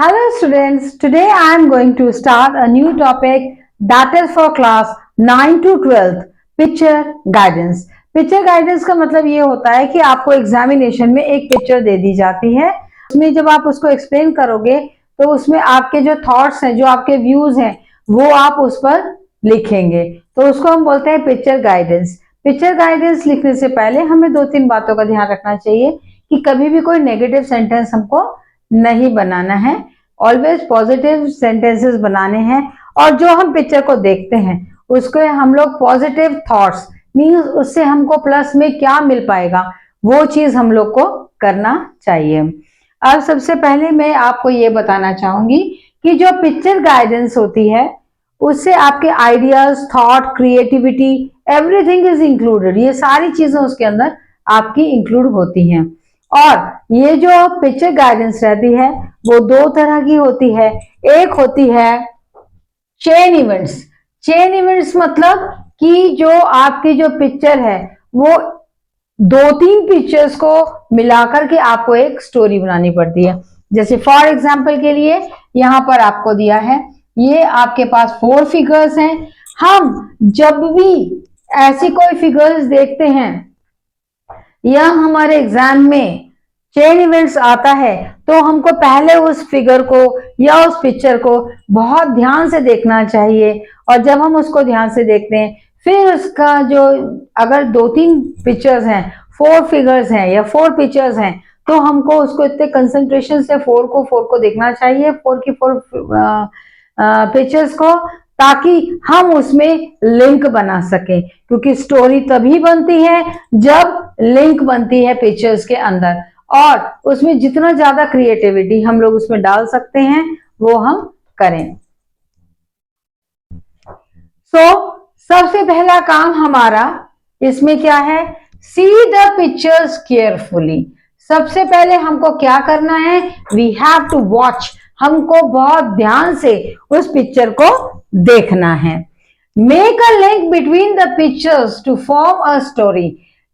Hello students, today I am going to start a new topic that is for class 9 to 12th, picture guidance. Picture guidance का मतलब ये होता है कि आपको एग्जामिनेशन में एक पिक्चर दे दी जाती है, उसमें जब आप उसको एक्सप्लेन करोगे तो उसमें आपके जो थॉट्स हैं, जो आपके व्यूज हैं, वो आप उस पर लिखेंगे, तो उसको हम बोलते हैं पिक्चर गाइडेंस। पिक्चर गाइडेंस लिखने से पहले हमें दो तीन बातों का ध्यान रखना चाहिए कि कभी भी कोई नेगेटिव सेंटेंस हमको नहीं बनाना है, ऑलवेज पॉजिटिव सेंटेंसेस बनाने हैं, और जो हम पिक्चर को देखते हैं उसको हम लोग पॉजिटिव थॉट्स मीन्स उससे हमको प्लस में क्या मिल पाएगा वो चीज हम लोग को करना चाहिए। अब सबसे पहले मैं आपको ये बताना चाहूंगी कि जो पिक्चर गाइडेंस होती है उससे आपके ideas, thought, creativity, everything is included. ये सारी चीजें उसके अंदर आपकी इंक्लूड होती हैं। और ये जो पिक्चर गाइडेंस रहती है वो दो तरह की होती है। एक होती है चेन इवेंट्स। चेन इवेंट्स मतलब कि जो आपकी जो पिक्चर है वो दो तीन पिक्चर्स को मिलाकर के आपको एक स्टोरी बनानी पड़ती है। जैसे फॉर एग्जांपल के लिए यहाँ पर आपको दिया है, ये आपके पास 4 फिगर्स हैं। हम जब भी ऐसी कोई फिगर्स देखते हैं या हमारे एग्जाम में चेन इवेंट्स आता है तो हमको पहले उस फिगर को या उस पिक्चर को बहुत ध्यान से देखना चाहिए, और जब हम उसको ध्यान से देखते हैं फिर उसका जो अगर दो तीन पिक्चर्स हैं, 4 फिगर्स हैं या 4 पिक्चर्स हैं, तो हमको उसको इतने कंसंट्रेशन से 4 को देखना चाहिए, 4 की 4 पिक्चर्स को, ताकि हम उसमें लिंक बना सकें। क्योंकि स्टोरी तभी बनती है जब लिंक बनती है पिक्चर्स के अंदर, और उसमें जितना ज्यादा क्रिएटिविटी हम लोग उसमें डाल सकते हैं वो हम करें। सबसे पहला काम हमारा इसमें क्या है, सी द पिक्चर्स केयरफुली। सबसे पहले हमको क्या करना है, वी हैव टू वॉच। हमको बहुत ध्यान से उस पिक्चर को देखना है। Make a link between the pictures to form a story.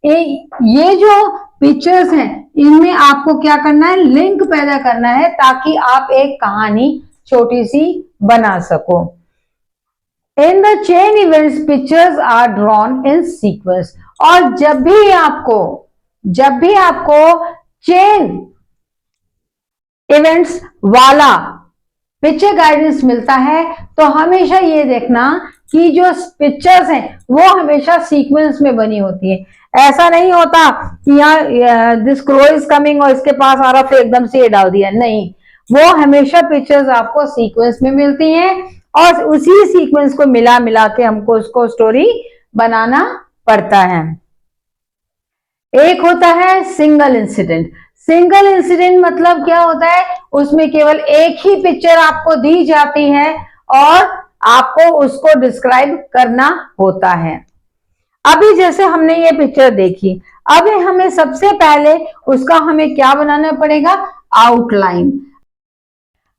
ये जो पिक्चर्स हैं इनमें आपको क्या करना है, लिंक पैदा करना है, ताकि आप एक कहानी छोटी सी बना सको। In the chain events pictures are drawn in sequence. और जब भी आपको चेन इवेंट्स वाला पिक्चर गाइडेंस मिलता है तो हमेशा ये देखना कि जो पिक्चर्स हैं वो हमेशा सीक्वेंस में बनी होती है। ऐसा नहीं होता कि यहाँ दिस क्रो इज कमिंग और इसके पास आ रहा फिर एकदम से ये डाल दिया, नहीं, वो हमेशा पिक्चर्स आपको सीक्वेंस में मिलती हैं, और उसी सीक्वेंस को मिला के हमको उसको स्टोरी बनाना पड़ता है। एक होता है सिंगल इंसिडेंट। सिंगल इंसिडेंट मतलब क्या होता है, उसमें केवल एक ही पिक्चर आपको दी जाती है और आपको उसको डिस्क्राइब करना होता है। अभी जैसे हमने ये पिक्चर देखी, अभी हमें सबसे पहले उसका हमें क्या बनाना पड़ेगा, आउटलाइन।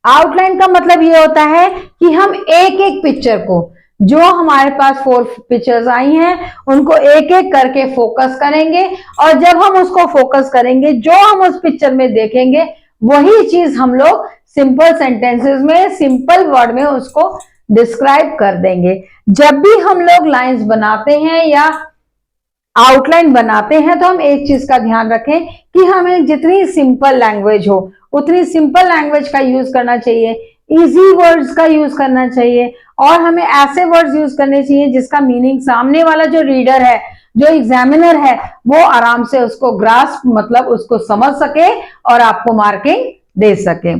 आउटलाइन का मतलब ये होता है कि हम एक एक पिक्चर को, जो हमारे पास 4 पिक्चर्स आई हैं उनको एक एक करके फोकस करेंगे, और जब हम उसको फोकस करेंगे जो हम उस पिक्चर में देखेंगे वही चीज हम लोग सिंपल सेंटेंसेस में, सिंपल वर्ड में उसको डिस्क्राइब कर देंगे। जब भी हम लोग लाइंस बनाते हैं या आउटलाइन बनाते हैं तो हम एक चीज का ध्यान रखें कि हमें जितनी सिंपल लैंग्वेज हो उतनी सिंपल लैंग्वेज का यूज करना चाहिए, इजी वर्ड्स का यूज करना चाहिए, और हमें ऐसे वर्ड्स यूज करने चाहिए जिसका मीनिंग सामने वाला जो रीडर है, जो एग्जामिनर है, वो आराम से उसको ग्रास्प मतलब उसको समझ सके और आपको मार्किंग दे सके।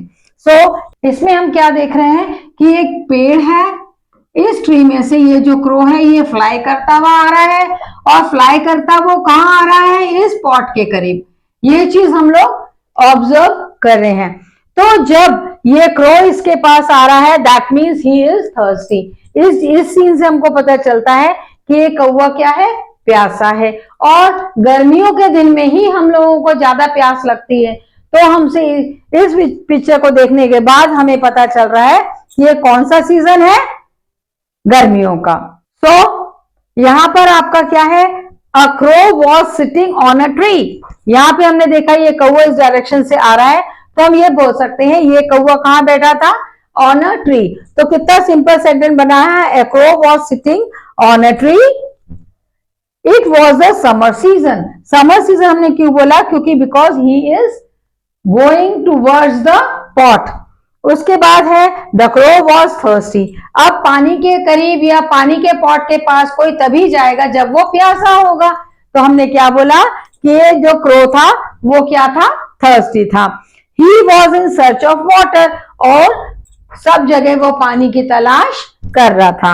इसमें हम क्या देख रहे हैं कि एक पेड़ है, इस ट्री में से ये जो क्रो है ये फ्लाई करता हुआ आ रहा है, और फ्लाई करता वो कहाँ आ रहा है, इस पॉट के करीब। ये चीज हम लोग ऑब्जर्व कर रहे हैं। तो जब ये क्रो इसके पास आ रहा है that means he is thirsty. इस सीन से हमको पता चलता है कि ये कौवा क्या है, प्यासा है, और गर्मियों के दिन में ही हम लोगों को ज्यादा प्यास लगती है। तो हमसे इस पिक्चर को देखने के बाद हमें पता चल रहा है कि ये कौन सा सीजन है, गर्मियों का। यहां पर आपका क्या है, a crow was sitting on a tree. यहाँ पे हमने देखा ये कौवा इस डायरेक्शन से आ रहा है तो हम ये बोल सकते हैं ये कौवा कहाँ बैठा था, ऑन अ ट्री। तो कितना सिंपल सेंटेंस बना है, a crow was sitting on a tree, it was the summer season. Summer season हमने क्यों बोला, क्योंकि because he is going towards the pot. उसके बाद है द क्रो वॉज थर्स्टी। अब पानी के करीब या पानी के पॉट के पास कोई तभी जाएगा जब वो प्यासा होगा। तो हमने क्या बोला कि जो क्रो था वो क्या था, थर्स्टी था। He was in search of water, और सब जगह वो पानी की तलाश कर रहा था।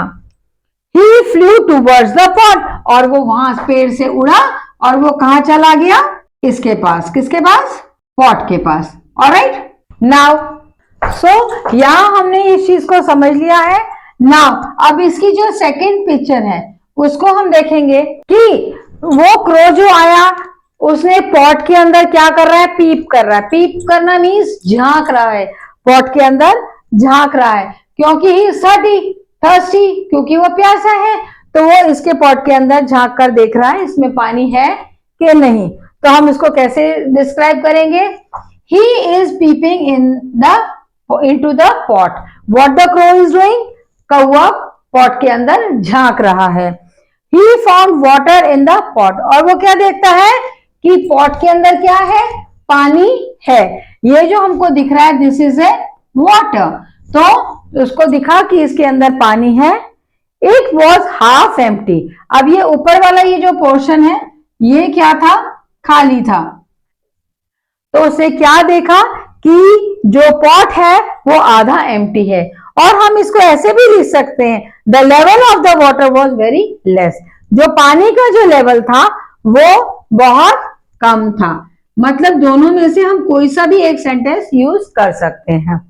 He flew towards the pot, और वो वहां पेड़ से उड़ा और वो कहां चला गया, इसके पास, किसके पास, पॉट के पास। ऑलराइट, नाउ सो यहां हमने इस चीज को समझ लिया है। नाउ अब इसकी जो सेकंड पिक्चर है उसको हम देखेंगे कि वो क्रो जो आया उसने पॉट के अंदर क्या कर रहा है, पीप कर रहा है। पीप करना मीन्स झांक रहा है, पॉट के अंदर झांक रहा है, क्योंकि ही थर्स्टी, क्योंकि वो प्यासा है। तो वो इसके पॉट के अंदर झांक कर देख रहा है इसमें पानी है कि नहीं। तो हम इसको कैसे डिस्क्राइब करेंगे, he is peeping into the pot. What the crow is doing? कौवा पॉट के अंदर झांक रहा है। He found water in the pot, और वो क्या देखता है कि पॉट के अंदर क्या है, पानी है। ये जो हमको दिख रहा है दिस इज ए वाटर, तो उसको दिखा कि इसके अंदर पानी है। It was half empty. अब ये ऊपर वाला ये जो पोर्शन है ये क्या था, खाली था। तो उसने क्या देखा कि जो पॉट है वो आधा एम्प्टी है। और हम इसको ऐसे भी लिख सकते हैं, the level of the water was very less. जो पानी का जो लेवल था वो बहुत कम था। मतलब दोनों में से हम कोई सा भी एक सेंटेंस यूज कर सकते हैं।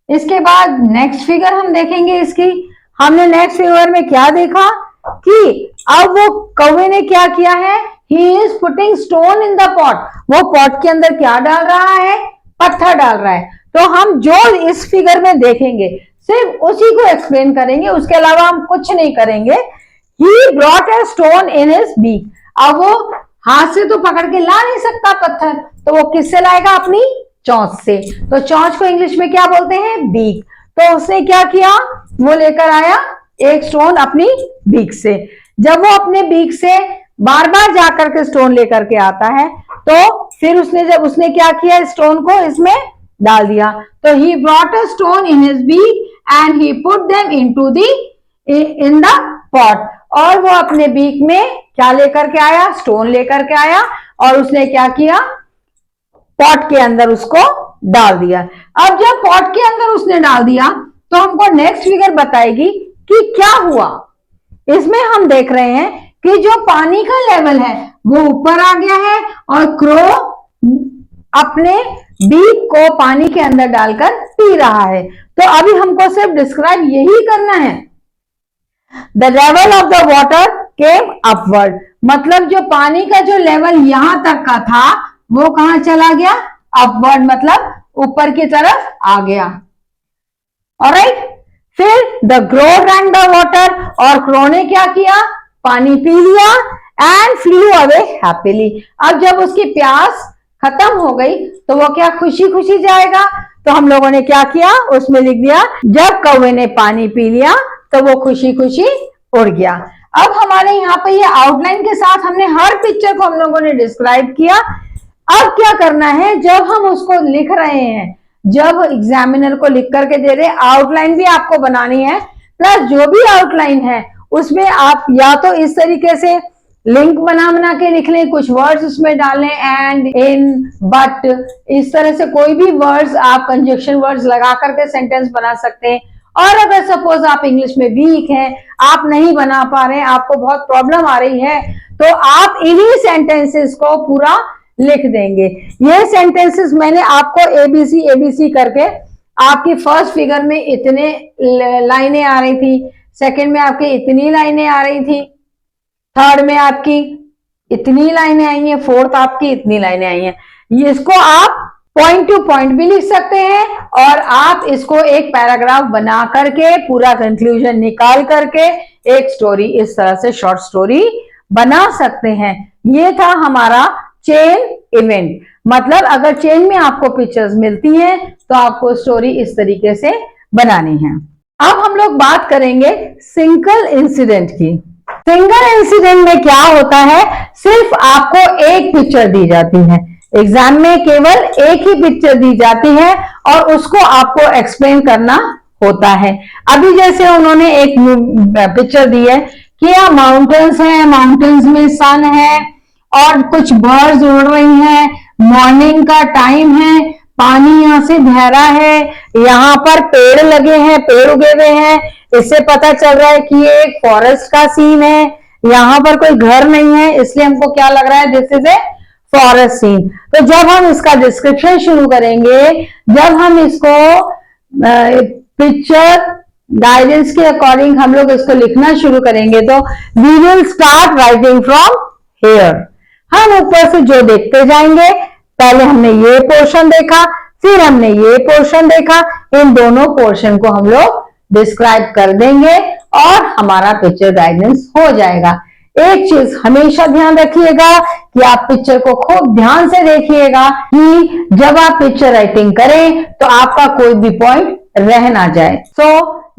इसके बाद नेक्स्ट फिगर हम देखेंगे इसकी। हमने नेक्स्ट फिगर में क्या देखा कि अब वो कौवे ने क्या किया है, he is putting stone in the pot. वो पॉट के अंदर क्या डाल रहा है, पत्थर डाल रहा है। तो हम जो इस फिगर में देखेंगे सिर्फ उसी को एक्सप्लेन करेंगे, उसके अलावा हम कुछ नहीं करेंगे। He brought a stone in his beak. अब वो हाथ से तो पकड़ के ला नहीं सकता पत्थर, तो वो किससे लाएगा, अपनी चोंच से। तो चोंच को इंग्लिश में क्या बोलते हैं, बीक। तो उसने क्या किया, वो लेकर आया एक स्टोन अपनी बीक से। जब वो अपने बीक से बार बार जाकर के स्टोन लेकर के आता है तो फिर उसने क्या किया, स्टोन को इसमें डाल दिया। तो he brought a stone in his beak and he put them in the pot. और वो अपने बीक में क्या लेकर के आया, स्टोन लेकर के आया, और उसने क्या किया, पॉट के अंदर उसको डाल दिया। अब जब पॉट के अंदर उसने डाल दिया तो हमको नेक्स्ट फिगर बताएगी कि क्या हुआ। इसमें हम देख रहे हैं कि जो पानी का लेवल है वो ऊपर आ गया है और क्रो अपने बीक को पानी के अंदर डालकर पी रहा है। तो अभी हमको सिर्फ डिस्क्राइब यही करना है, the level of the water came upward. मतलब जो पानी का जो लेवल यहां तक का था वो कहां चला गया, अपवर्ड, मतलब ऊपर की तरफ आ गया। ऑलराइट, फिर the crow drank the water, और क्रो ने क्या किया, पानी पी लिया, एंड फ्लू अवे हैप्पीली। अब जब उसकी प्यास खत्म हो गई तो वो क्या खुशी खुशी जाएगा। तो हम लोगों ने क्या किया, उसमें लिख दिया जब कौवे ने पानी पी लिया तो वो खुशी खुशी उड़ गया। अब हमारे यहाँ पे ये आउटलाइन के साथ हमने हर पिक्चर को हम लोगों ने डिस्क्राइब किया। अब क्या करना है, जब हम उसको लिख रहे हैं, जब एग्जामिनर को लिख करके दे रहे, आउटलाइन भी आपको बनानी है, प्लस जो भी आउटलाइन है उसमें आप या तो इस तरीके से लिंक बना के लिख लें, कुछ वर्ड्स उसमें डालें, एंड, इन, बट, इस तरह से कोई भी वर्ड्स आप कंजक्शन वर्ड्स लगा करके सेंटेंस बना सकते हैं। और अगर सपोज आप इंग्लिश में वीक हैं, आप नहीं बना पा रहे हैं, आपको बहुत प्रॉब्लम आ रही है, तो आप इन्हीं सेंटेंसेस को पूरा लिख देंगे। ये सेंटेंसेस मैंने आपको एबीसी करके, आपकी फर्स्ट फिगर में इतने लाइनें आ रही थी, सेकंड में आपकी इतनी लाइनें आ रही थी, थर्ड में आपकी इतनी लाइनें आई हैं, फोर्थ आपकी इतनी लाइनें आई हैं। ये इसको आप पॉइंट टू पॉइंट भी लिख सकते हैं और आप इसको एक पैराग्राफ बना करके पूरा कंक्लूजन निकाल करके एक स्टोरी इस तरह से शॉर्ट स्टोरी बना सकते हैं। ये था हमारा चेन इवेंट। मतलब अगर चेन में आपको पिक्चर्स मिलती हैं तो आपको स्टोरी इस तरीके से बनानी है। अब हम लोग बात करेंगे सिंगल इंसिडेंट की। सिंगल इंसिडेंट में क्या होता है, सिर्फ आपको एक पिक्चर दी जाती है, एग्जाम में केवल एक ही पिक्चर दी जाती है और उसको आपको एक्सप्लेन करना होता है। अभी जैसे उन्होंने एक पिक्चर दी है कि यहाँ माउंटेन्स है, माउंटेन्स में सन है और कुछ बर्ड्स उड़ रही हैं, मॉर्निंग का टाइम है, पानी यहाँ से बह रहा है, यहाँ पर पेड़ लगे हैं, पेड़ उगे हुए हैं, इससे पता चल रहा है कि ये एक फॉरेस्ट का सीन है, यहाँ पर कोई घर नहीं है, इसलिए हमको क्या लग रहा है, this is a forest scene. तो जब हम इसका डिस्क्रिप्शन शुरू करेंगे, जब हम इसको पिक्चर गाइडेंस के अकॉर्डिंग हम लोग इसको लिखना शुरू करेंगे, तो we will start writing from here. हम ऊपर से जो देखते जाएंगे, पहले हमने ये पोर्शन देखा, फिर हमने ये पोर्शन देखा, इन दोनों पोर्शन को हम लोग डिस्क्राइब कर देंगे और हमारा पिक्चर गाइडेंस हो जाएगा। एक चीज हमेशा ध्यान रखिएगा कि आप पिक्चर को खूब ध्यान से देखिएगा कि जब आप पिक्चर राइटिंग करें तो आपका कोई भी पॉइंट रह ना जाए। सो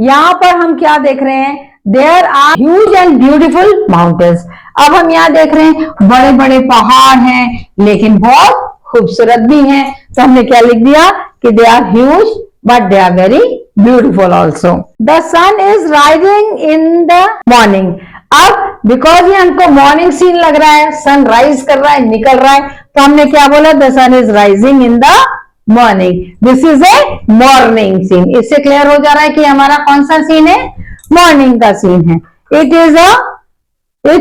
यहाँ पर हम क्या देख रहे हैं, there are huge and beautiful mountains. अब हम यहाँ देख रहे हैं बड़े बड़े पहाड़ हैं लेकिन बहुत खूबसूरत भी हैं, तो हमने क्या लिख दिया कि they are huge but they are very beautiful also. The sun is rising in the morning. अब बिकॉज ये हमको मॉर्निंग सीन लग रहा है, सन राइज कर रहा है, निकल रहा है, तो हमने क्या बोला, the sun is rising in the morning, this is a morning scene. इससे क्लियर हो जा रहा है कि हमारा कौन सा सीन है, मॉर्निंग का सीन है। It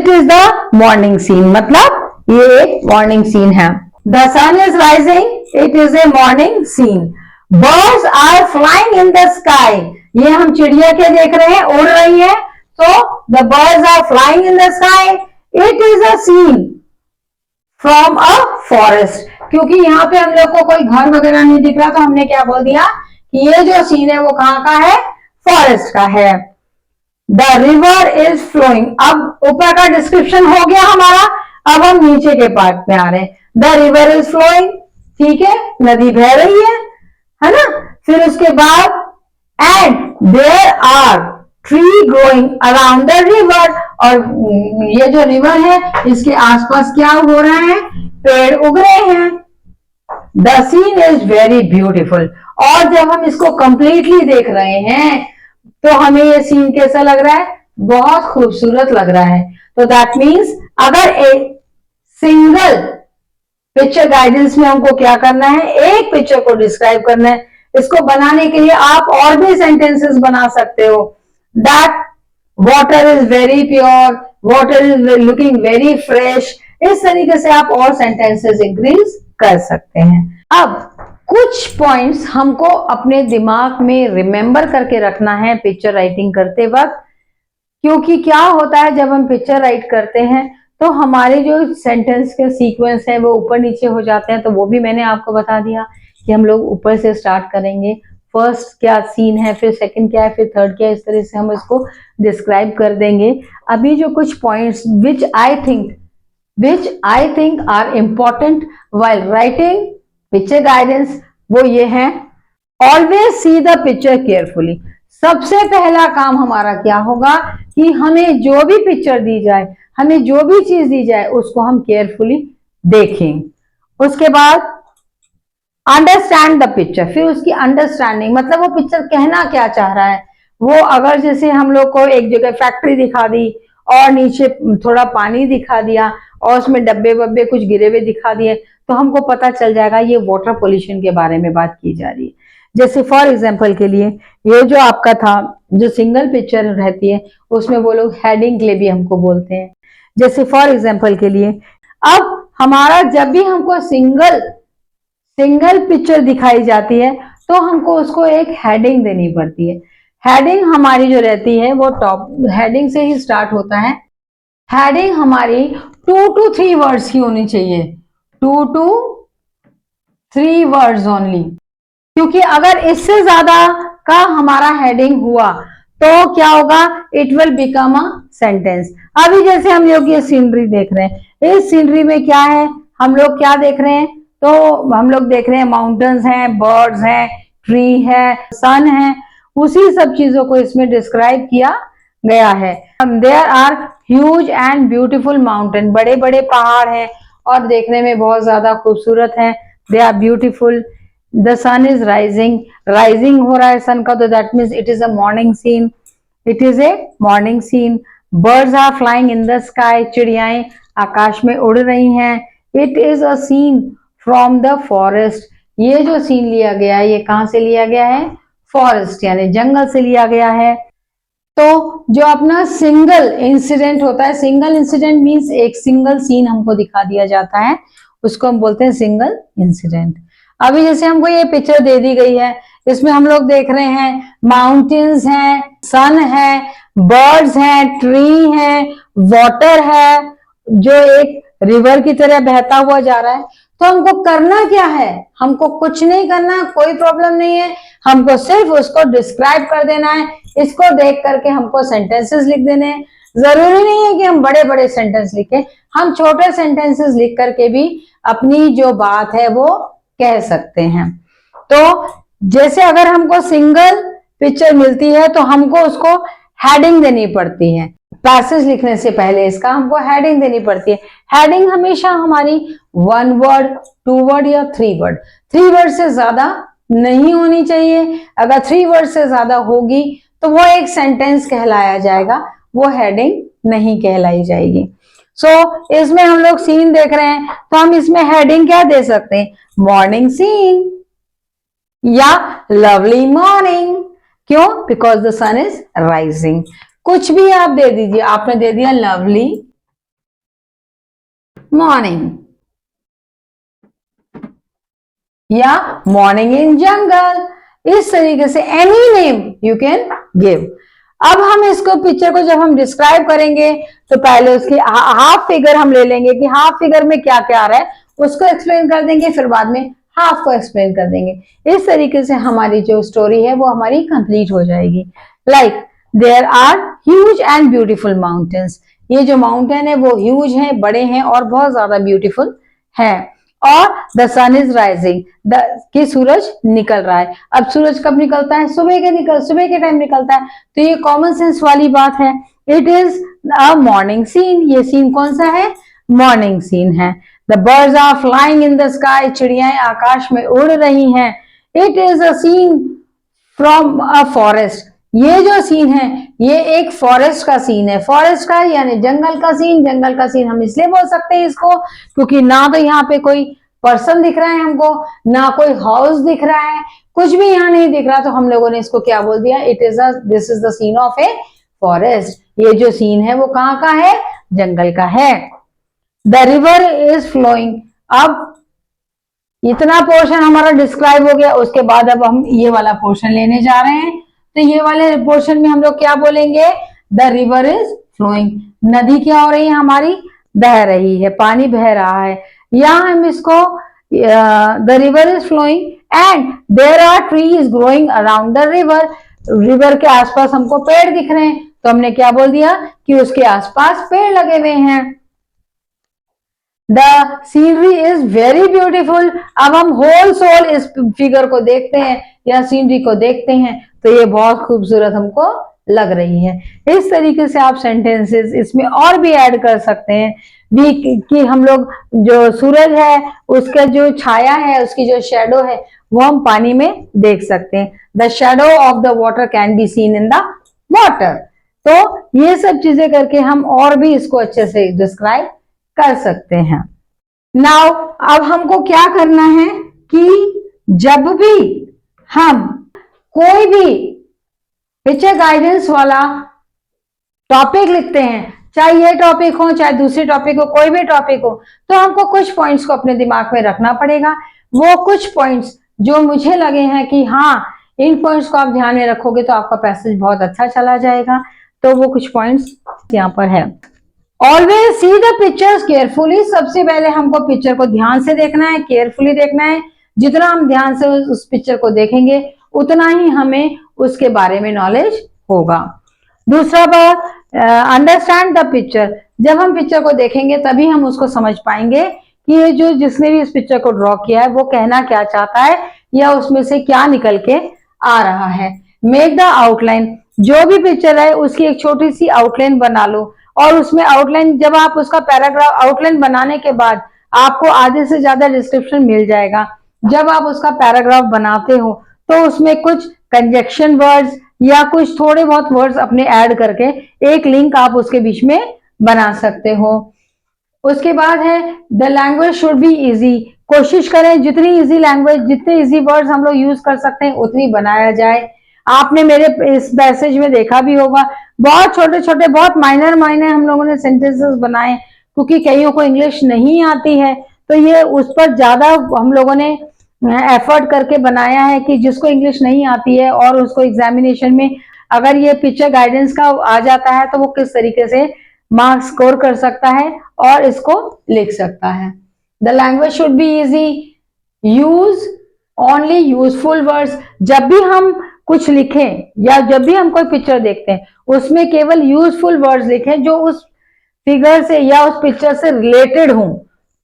is the morning scene, मतलब ये एक मॉर्निंग सीन है। The sun is rising, it is a morning scene. Birds are flying in the sky, ये हम चिड़िया क्या देख रहे हैं, उड़ रही है, so the birds are flying in the sky. It is a scene from a forest. क्योंकि यहाँ पे हम लोग को कोई घर वगैरह नहीं दिख रहा, तो हमने क्या बोल दिया कि ये जो सीन है वो कहाँ का है, फॉरेस्ट का है। The river is flowing। अब ऊपर का डिस्क्रिप्शन हो गया हमारा, अब हम नीचे के पार्ट में आ रहे हैं। The river is flowing, ठीक है, नदी बह रही है ना। फिर उसके बाद and there are tree growing around the river, और ये जो रिवर है इसके आसपास क्या हो रहा है, पेड़ उग रहे हैं। The scene is very beautiful. और जब हम इसको कंप्लीटली देख रहे हैं तो हमें ये सीन कैसा लग रहा है, बहुत खूबसूरत लग रहा है। तो दैट मीन्स अगर एक सिंगल पिक्चर गाइडेंस में हमको क्या करना है, एक पिक्चर को डिस्क्राइब करना है। इसको बनाने के लिए आप और भी सेंटेंसेस बना सकते हो। That water is very pure, water is looking very fresh। इस तरीके से आप और सेंटेंसेस इंक्रीज कर सकते हैं। अब कुछ पॉइंट्स हमको अपने दिमाग में रिमेंबर करके रखना है पिक्चर राइटिंग करते वक्त, क्योंकि क्या होता है जब हम पिक्चर राइट करते हैं तो हमारे जो सेंटेंस के सीक्वेंस है वो ऊपर नीचे हो जाते हैं। तो वो भी मैंने आपको बता दिया कि हम लोग ऊपर से स्टार्ट करेंगे, फर्स्ट क्या सीन है, फिर सेकंड क्या है, फिर थर्ड क्या है, इस तरह से हम इसको डिस्क्राइब कर देंगे। अभी जो कुछ points which I think are important while writing picture guidance, वो ये है, always see the picture carefully. सबसे पहला काम हमारा क्या होगा कि हमें जो भी पिक्चर दी जाए, हमें जो भी चीज दी जाए उसको हम केयरफुली देखें। उसके बाद अंडरस्टैंड द पिक्चर, फिर उसकी अंडरस्टैंडिंग, मतलब वो पिक्चर कहना क्या चाह रहा है। वो अगर जैसे हम लोग को एक जगह फैक्ट्री दिखा दी और नीचे थोड़ा पानी दिखा दिया और उसमें डब्बे वब्बे कुछ गिरे हुए दिखा दिए, तो हमको पता चल जाएगा ये वाटर पोल्यूशन के बारे में बात की जा रही है। जैसे फॉर एग्जाम्पल के लिए ये जो आपका था, जो सिंगल पिक्चर रहती है उसमें वो लोग हेडिंग के लिए भी हमको बोलते हैं। जैसे फॉर एग्जाम्पल के लिए अब हमारा जब भी हमको सिंगल पिक्चर दिखाई जाती है तो हमको उसको एक हेडिंग देनी पड़ती है। हेडिंग हमारी जो रहती है वो टॉप हेडिंग से ही स्टार्ट होता है। हेडिंग हमारी 2 to 3 वर्ड्स की होनी चाहिए, 2 to 3 वर्ड्स ओनली, क्योंकि अगर इससे ज्यादा का हमारा हेडिंग हुआ तो क्या होगा, it will become a sentence. अभी जैसे हम लोग ये सीनरी देख रहे हैं, इस सीनरी में क्या है, हम लोग क्या देख रहे हैं, तो हम लोग देख रहे हैं माउंटेन्स हैं, बर्ड्स हैं, ट्री है, सन है, उसी सब चीजों को इसमें डिस्क्राइब किया गया है। There are huge and beautiful mountain, बड़े बड़े पहाड़ हैं और देखने में बहुत ज्यादा खूबसूरत हैं। They are beautiful. The sun is rising, rising हो रहा है सन का, तो that means it is a morning scene, it is a morning scene. Birds are flying in the sky, चिड़ियाएं आकाश में उड़ रही हैं। It is a scene from the forest, ये जो सीन लिया गया है ये कहां से लिया गया है, फॉरेस्ट यानी जंगल से लिया गया है। तो जो अपना सिंगल इंसिडेंट होता है, सिंगल इंसिडेंट मीन्स एक सिंगल सीन हमको दिखा दिया जाता है, उसको हम बोलते हैं सिंगल इंसिडेंट। अभी जैसे हमको ये पिक्चर दे दी गई है, इसमें हम लोग देख रहे हैं माउंटेन्स हैं, सन है, बर्ड्स हैं, ट्री है, वाटर है जो एक रिवर की तरह बहता हुआ जा रहा है। तो हमको करना क्या है, हमको कुछ नहीं करना, कोई प्रॉब्लम नहीं है, हमको सिर्फ उसको डिस्क्राइब कर देना है। इसको देख करके हमको सेंटेंसेस लिख देने हैं। जरूरी नहीं है कि हम बड़े बड़े सेंटेंस लिखें, हम छोटे सेंटेंसेस लिख करके भी अपनी जो बात है वो कह सकते हैं। तो जैसे अगर हमको सिंगल पिक्चर मिलती है तो हमको उसको हेडिंग देनी पड़ती है, पैसेज लिखने से पहले इसका हमको हेडिंग देनी पड़ती है। हेडिंग हमेशा हमारी 1 वर्ड, 2 वर्ड या 3 वर्ड, 3 वर्ड से ज्यादा नहीं होनी चाहिए। अगर 3 वर्ड से ज्यादा होगी तो वो एक सेंटेंस कहलाया जाएगा, वो हेडिंग नहीं कहलाई जाएगी। सो इसमें हम लोग सीन देख रहे हैं तो हम इसमें हेडिंग क्या दे सकते हैं, मॉर्निंग सीन या लवली मॉर्निंग। क्यों, because the sun is rising. कुछ भी आप दे दीजिए, आपने दे दिया लवली मॉर्निंग या मॉर्निंग इन जंगल, इस तरीके से any name you can give. अब हम इसको पिक्चर को जब हम डिस्क्राइब करेंगे तो पहले उसकी हाफ फिगर हम ले लेंगे कि हाफ फिगर में क्या क्या आ रहा है, उसको एक्सप्लेन कर देंगे, फिर बाद में हाफ को एक्सप्लेन कर देंगे। इस तरीके से हमारी जो स्टोरी है वो हमारी कंप्लीट हो जाएगी। Like there are huge and beautiful mountains, ये जो माउंटेन है वो ह्यूज है, बड़े हैं और बहुत ज्यादा ब्यूटीफुल है। और द सन इज राइजिंग, कि सूरज निकल रहा है। अब सूरज कब निकलता है, सुबह के टाइम निकलता है, तो ये कॉमन सेंस वाली बात है। It is a morning scene, ये सीन कौन सा है, मॉर्निंग सीन है। The birds are flying in the sky, चिड़ियाएं आकाश में उड़ रही हैं। It is a scene from a forest, ये जो सीन है ये एक फॉरेस्ट का सीन है। फॉरेस्ट का यानी जंगल का सीन, जंगल का सीन हम इसलिए बोल सकते हैं इसको क्योंकि ना तो यहाँ पे कोई पर्सन दिख रहा है हमको, ना कोई हाउस दिख रहा है, कुछ भी यहाँ नहीं दिख रहा, तो हम लोगों ने इसको क्या बोल दिया, this is the scene of a forest. ये जो सीन है वो कहाँ का है, जंगल का है। द रिवर इज फ्लोइंग, अब इतना पोर्शन हमारा डिस्क्राइब हो गया, उसके बाद अब हम ये वाला पोर्शन लेने जा रहे हैं। तो ये वाले पोर्शन में हम लोग क्या बोलेंगे, द रिवर इज फ्लोइंग, नदी क्या हो रही है हमारी, बह रही है, पानी बह रहा है। या हम इसको the river is flowing and there are trees growing around the river, river के आसपास हमको पेड़ दिख रहे हैं, तो हमने क्या बोल दिया कि उसके आसपास पेड़ लगे हुए हैं। The scenery is very beautiful, अब हम होल सोल इस फिगर को देखते हैं या सीनरी को देखते हैं तो ये बहुत खूबसूरत हमको लग रही है। इस तरीके से आप सेंटेंसेस इसमें और भी ऐड कर सकते हैं भी कि हम लोग जो सूरज है उसका जो छाया है, उसकी जो शेडो है वो हम पानी में देख सकते हैं। The shadow of the water can be seen in the water. तो ये सब चीजें करके हम और भी इसको अच्छे से डिस्क्राइब कर सकते हैं। नाउ अब हमको क्या करना है कि जब भी हम कोई भी पिक्चर गाइडेंस वाला टॉपिक लिखते हैं, चाहे ये टॉपिक हो चाहे दूसरे टॉपिक हो, कोई भी टॉपिक हो, तो हमको कुछ पॉइंट्स को अपने दिमाग में रखना पड़ेगा। वो कुछ पॉइंट्स जो मुझे लगे हैं कि हाँ इन पॉइंट्स को आप ध्यान में रखोगे तो आपका पैसेज बहुत अच्छा चला जाएगा, तो वो कुछ पॉइंट्स यहाँ पर है। Always see the pictures carefully, सबसे पहले हमको पिक्चर को ध्यान से देखना है, केयरफुली देखना है। जितना हम ध्यान से उस पिक्चर को देखेंगे उतना ही हमें उसके बारे में नॉलेज होगा। दूसरा बात, अंडरस्टैंड द पिक्चर, जब हम पिक्चर को देखेंगे तभी हम उसको समझ पाएंगे कि ये जो जिसने भी इस पिक्चर को ड्रॉ किया है वो कहना क्या चाहता है या उसमें से क्या निकल के आ रहा है। मेक द आउटलाइन, जो भी पिक्चर है उसकी एक छोटी सी आउटलाइन बना लो, और उसमें आउटलाइन जब आप उसका पैराग्राफ आउटलाइन बनाने के बाद आपको आधे से ज्यादा डिस्क्रिप्शन मिल जाएगा। जब आप उसका पैराग्राफ बनाते हो तो उसमें कुछ कंजक्शन वर्ड्स या कुछ थोड़े बहुत वर्ड्स अपने ऐड करके एक लिंक आप उसके बीच में बना सकते हो। उसके बाद है the language should be easy, कोशिश करें जितनी इजी लैंग्वेज, जितने इजी वर्ड्स हम लोग यूज कर सकते हैं उतनी बनाया जाए। आपने मेरे इस मैसेज में देखा भी होगा, बहुत छोटे छोटे बहुत माइनर माइनर हम लोगों ने सेंटेंसेस बनाए, क्योंकि कईयों को इंग्लिश नहीं आती है तो ये उस पर ज्यादा हम लोगों ने एफर्ट करके बनाया है कि जिसको इंग्लिश नहीं आती है और उसको एग्जामिनेशन में अगर ये पिक्चर गाइडेंस का आ जाता है तो वो किस तरीके से मार्क्स स्कोर कर सकता है और इसको लिख सकता है। The language should be easy, use only useful words, जब भी हम कुछ लिखें या जब भी हम कोई पिक्चर देखते हैं उसमें केवल यूजफुल वर्ड्स लिखें जो उस फिगर से या उस पिक्चर से रिलेटेड हों।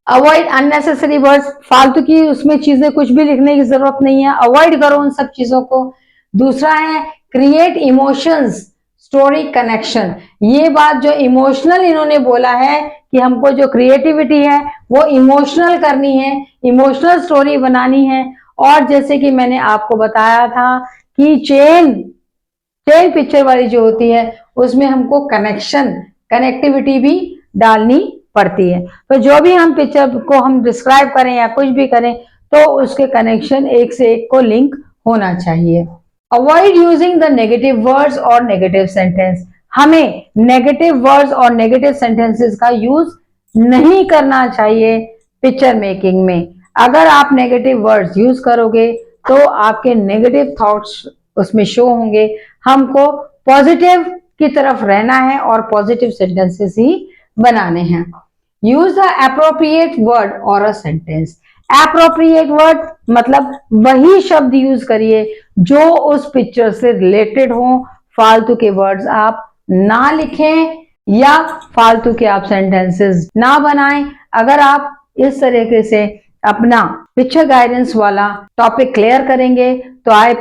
अवॉइड अननेसेसरी वर्ड्स, फालतू की उसमें चीजें कुछ भी लिखने की जरूरत नहीं है, अवॉइड करो उन सब चीजों को। दूसरा है क्रिएट इमोशंस स्टोरी कनेक्शन, ये बात जो इमोशनल इन्होंने बोला है कि हमको जो क्रिएटिविटी है वो इमोशनल करनी है, इमोशनल स्टोरी बनानी है। और जैसे कि मैंने आपको बताया था कि चेन पिक्चर वाली जो होती है उसमें हमको कनेक्टिविटी भी डालनी पड़ती है। तो जो भी हम पिक्चर को हम डिस्क्राइब करें या कुछ भी करें तो उसके कनेक्शन एक से एक को लिंक होना चाहिए। Avoid using the negative words और नेगेटिव सेंटेंस, हमें नेगेटिव वर्ड्स और नेगेटिव सेंटेंसेस का यूज नहीं करना चाहिए पिक्चर मेकिंग में। अगर आप नेगेटिव वर्ड्स यूज करोगे तो आपके नेगेटिव थॉट्स उसमें शो होंगे। हमको पॉजिटिव की तरफ रहना है और पॉजिटिव सेंटेंसेस ही बनाने हैं। यूज द एप्रोप्रिएट वर्ड और अ सेंटेंस, एप्रोप्रिएट वर्ड मतलब वही शब्द यूज करिए जो उस पिक्चर से रिलेटेड हो, फालतू के वर्ड्स आप ना लिखें या फालतू के आप सेंटेंसेस ना बनाएं। अगर आप इस तरीके से अपना पिक्चर गाइडेंस वाला टॉपिक क्लियर करेंगे तो आई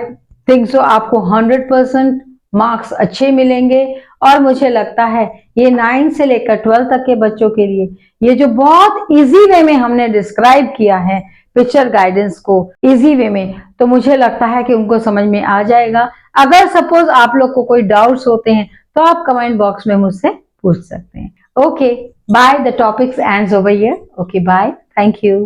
थिंक सो आपको 100% मार्क्स अच्छे मिलेंगे। और मुझे लगता है ये 9 से लेकर 12 तक के बच्चों के लिए ये जो बहुत इजी वे में हमने डिस्क्राइब किया है पिक्चर गाइडेंस को इजी वे में, तो मुझे लगता है कि उनको समझ में आ जाएगा। अगर सपोज आप लोग को कोई डाउट्स होते हैं तो आप कमेंट बॉक्स में मुझसे पूछ सकते हैं। Okay bye, the topics ends over here. Okay bye, thank you.